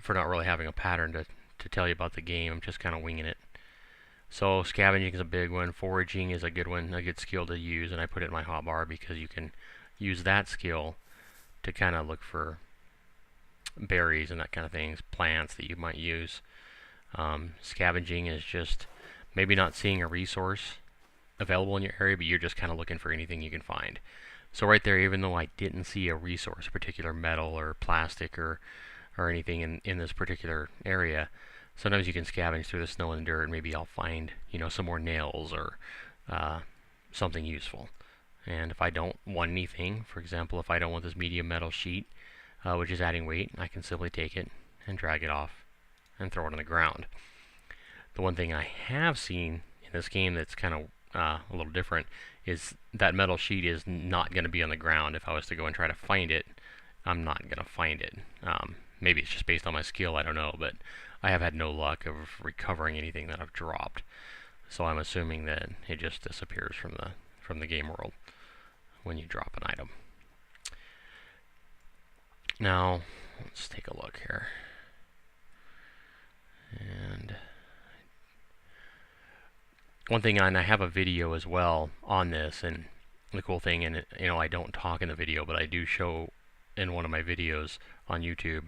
for not really having a pattern to tell you about the game. I'm just kind of winging it. So scavenging is a big one. Foraging is a good one, a good skill to use, and I put it in my hotbar because you can use that skill to kind of look for berries and that kind of things, plants that you might use. Scavenging is just maybe not seeing a resource available in your area, but you're just kind of looking for anything you can find. So right there, even though I didn't see a resource, a particular metal or plastic or anything in this particular area, sometimes you can scavenge through the snow and dirt, and maybe I'll find, some more nails or something useful. And if I don't want anything, for example, if I don't want this medium metal sheet, which is adding weight, I can simply take it and drag it off and throw it on the ground. The one thing I have seen in this game that's kind of a little different is that metal sheet is not going to be on the ground. If I was to go and try to find it, I'm not going to find it. Maybe it's just based on my skill, I don't know, but I have had no luck of recovering anything that I've dropped. So I'm assuming that it just disappears from the game world when you drop an item. Now, let's take a look here. And one thing, and I have a video as well on this, and the cool thing, and I don't talk in the video, but I do show in one of my videos on YouTube,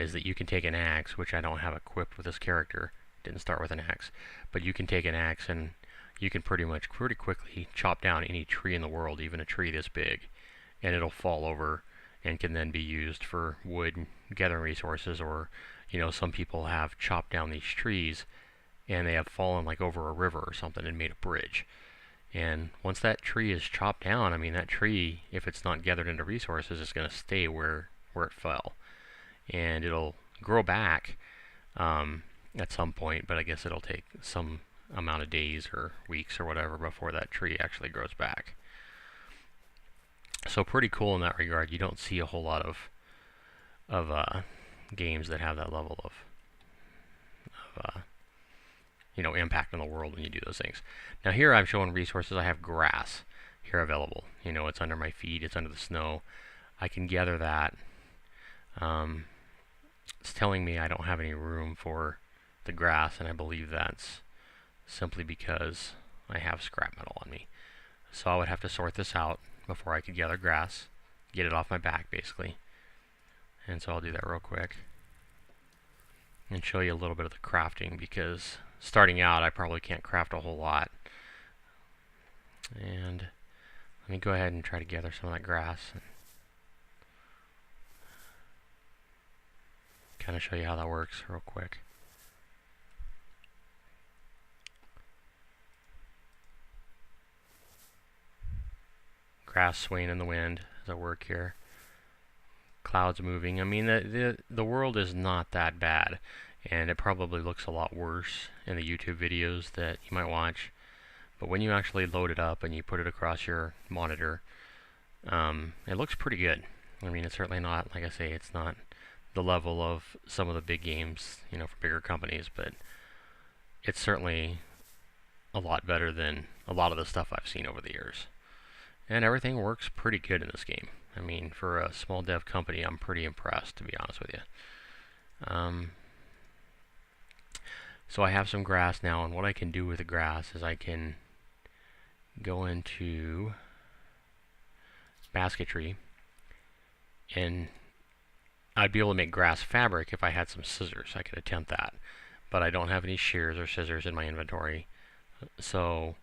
is that you can take an axe, which I don't have equipped with this character. Didn't start with an axe, but you can take an axe and you can pretty quickly chop down any tree in the world, even a tree this big, and it'll fall over and can then be used for wood gathering resources. Or some people have chopped down these trees and they have fallen like over a river or something and made a bridge. And once that tree is chopped down, I mean, that tree, if it's not gathered into resources, is going to stay where it fell, and it'll grow back at some point, but I guess it'll take some amount of days or weeks or whatever before that tree actually grows back. So pretty cool in that regard. You don't see a whole lot of games that have that level of impact on the world when you do those things. Now here I'm showing resources. I have grass here available. It's under my feet, it's under the snow. I can gather that. It's telling me I don't have any room for the grass, and I believe that's simply because I have scrap metal on me. So I would have to sort this out before I could gather grass, get it off my back basically. And so I'll do that real quick and show you a little bit of the crafting, because starting out I probably can't craft a whole lot. And let me go ahead and try to gather some of that grass and kind of show you how that works real quick. Grass swaying in the wind as I work here. Clouds moving. I mean, the world is not that bad, and it probably looks a lot worse in the YouTube videos that you might watch. But when you actually load it up and you put it across your monitor, it looks pretty good. I mean, it's certainly not, like I say, it's not the level of some of the big games, for bigger companies, but it's certainly a lot better than a lot of the stuff I've seen over the years. And everything works pretty good in this game. I mean, for a small dev company, I'm pretty impressed, to be honest with you. So I have some grass now, and what I can do with the grass is I can go into basketry, and I'd be able to make grass fabric if I had some scissors. I could attempt that, but I don't have any shears or scissors in my inventory. So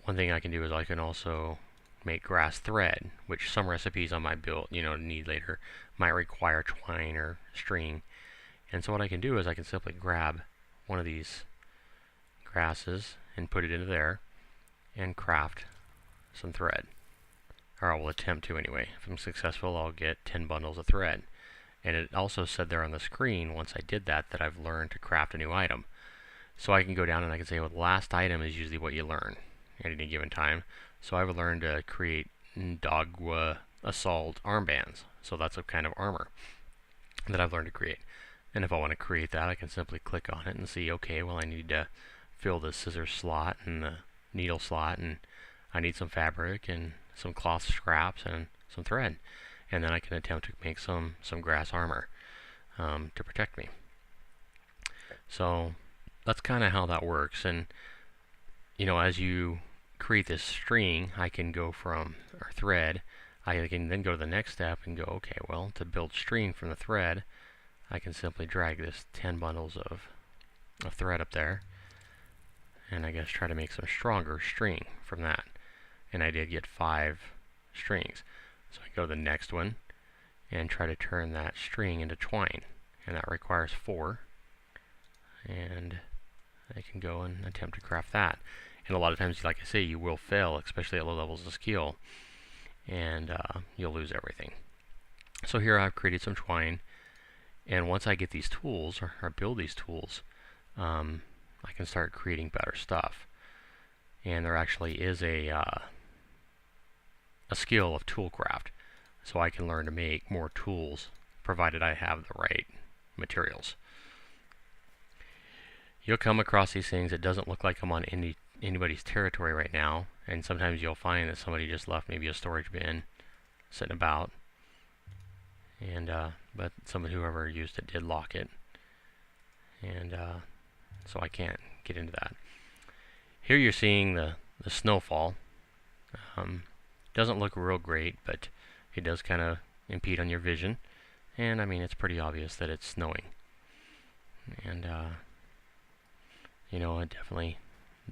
one thing I can do is I can also make grass thread, which some recipes on my build, need later, might require twine or string. And so what I can do is I can simply grab one of these grasses and put it into there and craft some thread. Or I will attempt to anyway. If I'm successful, I'll get 10 bundles of thread. And it also said there on the screen, once I did that, that I've learned to craft a new item. So I can go down and I can say, well, the last item is usually what you learn at any given time. So I've learned to create Dogwa Assault armbands. So that's a kind of armor that I've learned to create. And if I want to create that, I can simply click on it and see, okay, well, I need to fill the scissor slot and the needle slot, and I need some fabric and some cloth scraps and some thread. and then I can attempt to make some grass armor to protect me. So that's kind of how that works. And as you create this string, I can go from, or thread, I can then go to the next step and go, okay, well, to build string from the thread, I can simply drag this 10 bundles of thread up there, and I guess try to make some stronger string from that. And I did get 5 strings. So I go to the next one and try to turn that string into twine, and that requires 4. And I can go and attempt to craft that. And a lot of times, like I say, you will fail, especially at low levels of skill, and you'll lose everything. So here I've created some twine, and once I get these tools, or build these tools, I can start creating better stuff. And there actually is a skill of toolcraft, so I can learn to make more tools, provided I have the right materials. You'll come across these things. It doesn't look like I'm on anybody's territory right now, and sometimes you'll find that somebody just left maybe a storage bin sitting about, and but whoever used it did lock it, and so I can't get into that. Here you're seeing the snowfall. Doesn't look real great, but it does kind of impede on your vision, and I mean, it's pretty obvious that it's snowing, and it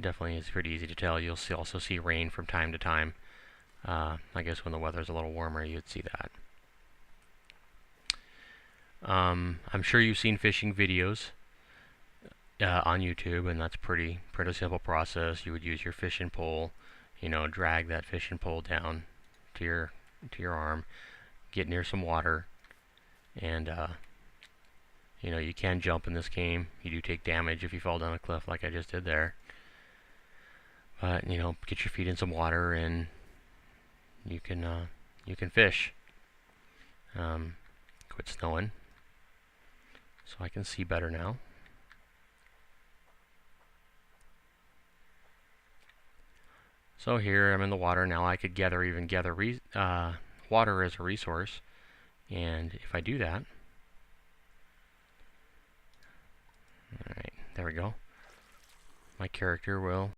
definitely is pretty easy to tell. You'll also see rain from time to time. I guess when the weather's a little warmer, you'd see that. I'm sure you've seen fishing videos on YouTube, and that's pretty simple process. You would use your fishing pole, drag that fishing pole down to your arm, get near some water, and you can jump in this game. You do take damage if you fall down a cliff like I just did there. But, get your feet in some water and you can fish. Quit snowing. So I can see better now. So here I'm in the water now. I could gather water as a resource. And if I do that, alright, there we go. My character will